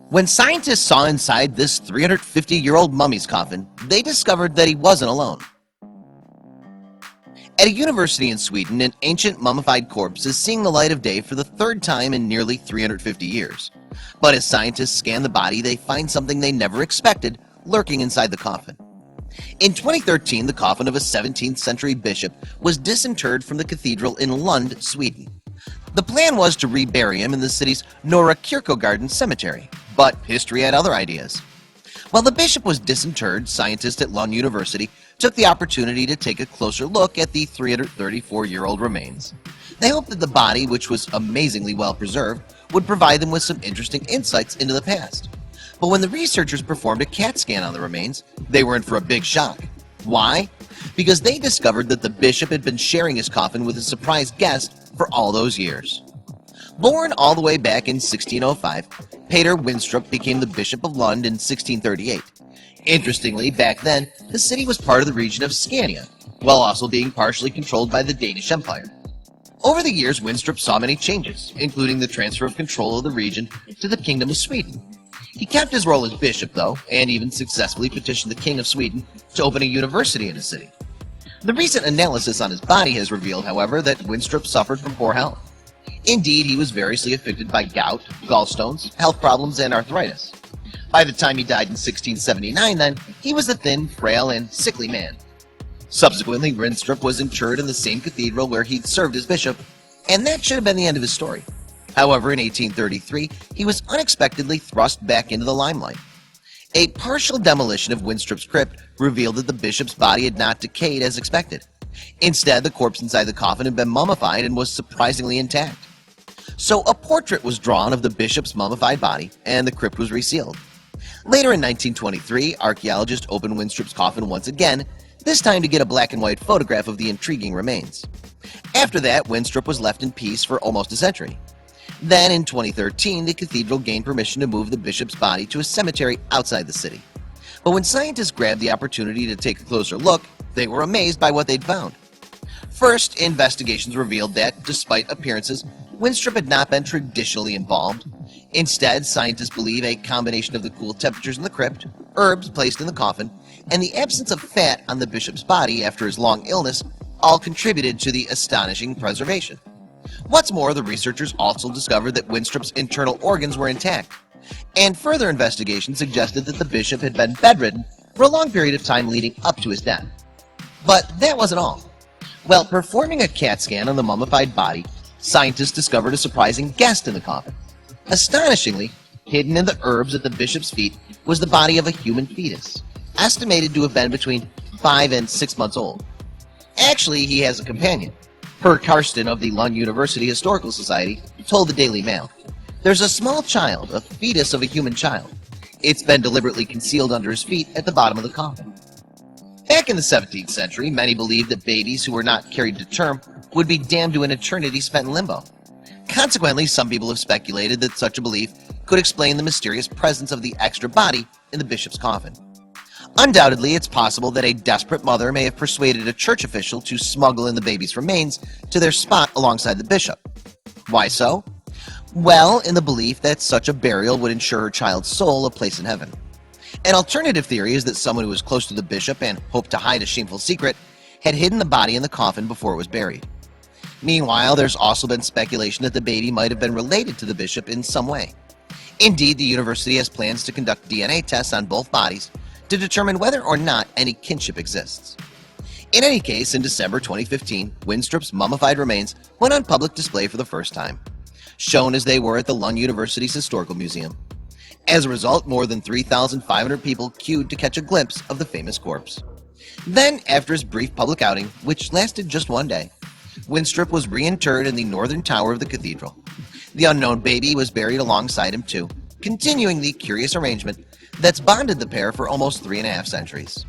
When scientists saw inside this 350-year-old mummy's coffin, they discovered that he wasn't alone. At a university in Sweden, an ancient mummified corpse is seeing the light of day for the third time in nearly 350 years. But as scientists scan the body, they find something they never expected lurking inside the coffin. In 2013, the coffin of a 17th century bishop was disinterred from the cathedral in Lund, Sweden. The plan was to rebury him in the city's Norra Kyrkogården cemetery, but history had other ideas. While the bishop was disinterred, scientists at Lund University took the opportunity to take a closer look at the 334-year-old remains. They hoped that the body, which was amazingly well preserved, would provide them with some interesting insights into the past. But when the researchers performed a CAT scan on the remains, they were in for a big shock. Why? Because they discovered that the bishop had been sharing his coffin with a surprise guest for all those years. Born all the way back in 1605, Peter Winstrup became the Bishop of Lund in 1638. Interestingly, back then, the city was part of the region of Scania, while also being partially controlled by the Danish Empire. Over the years, Winstrup saw many changes, including the transfer of control of the region to the Kingdom of Sweden. He kept his role as bishop, though, and even successfully petitioned the King of Sweden to open a university in the city. The recent analysis on his body has revealed, however, that Winstrup suffered from poor health. Indeed, he was variously afflicted by gout, gallstones, health problems, and arthritis. By the time he died in 1679, then, he was a thin, frail, and sickly man. Subsequently, Winstrup was interred in the same cathedral where he'd served as bishop, and that should have been the end of his story. However, in 1833, he was unexpectedly thrust back into the limelight. A partial demolition of Winstrup's crypt revealed that the bishop's body had not decayed as expected. Instead, the corpse inside the coffin had been mummified and was surprisingly intact. So a portrait was drawn of the bishop's mummified body, and the crypt was resealed. Later in 1923, archaeologists opened Winstrup's coffin once again, this time to get a black and white photograph of the intriguing remains. After that, Winstrup was left in peace for almost a century. Then, in 2013, the cathedral gained permission to move the bishop's body to a cemetery outside the city. But when scientists grabbed the opportunity to take a closer look, they were amazed by what they'd found. First, investigations revealed that, despite appearances, Winstrup had not been traditionally embalmed. Instead, scientists believe a combination of the cool temperatures in the crypt, herbs placed in the coffin, and the absence of fat on the bishop's body after his long illness all contributed to the astonishing preservation. What's more, the researchers also discovered that Winstrup's internal organs were intact, and further investigation suggested that the bishop had been bedridden for a long period of time leading up to his death. But that wasn't all. While performing a CAT scan on the mummified body, scientists discovered a surprising guest in the coffin. Astonishingly, hidden in the herbs at the bishop's feet was the body of a human fetus, estimated to have been between 5 and 6 months old. Actually, he has a companion. Per Karsten of the Lund University Historical Society told the Daily Mail, "There's a small child, a fetus of a human child. It's been deliberately concealed under his feet at the bottom of the coffin." Back in the 17th century, many believed that babies who were not carried to term would be damned to an eternity spent in limbo. Consequently, some people have speculated that such a belief could explain the mysterious presence of the extra body in the bishop's coffin. Undoubtedly, it's possible that a desperate mother may have persuaded a church official to smuggle in the baby's remains to their spot alongside the bishop. Why so? Well, in the belief that such a burial would ensure her child's soul a place in heaven. An alternative theory is that someone who was close to the bishop and hoped to hide a shameful secret had hidden the body in the coffin before it was buried. Meanwhile, there's also been speculation that the baby might have been related to the bishop in some way. Indeed, the university has plans to conduct DNA tests on both bodies to determine whether or not any kinship exists. In any case, in December 2015, Winstrup's mummified remains went on public display for the first time, shown as they were at the Lund University's Historical Museum. As a result, more than 3,500 people queued to catch a glimpse of the famous corpse. Then, after his brief public outing, which lasted just one day, Winstrup was reinterred in the northern tower of the cathedral. The unknown baby was buried alongside him too, continuing the curious arrangement that's bonded the pair for almost 3.5 centuries.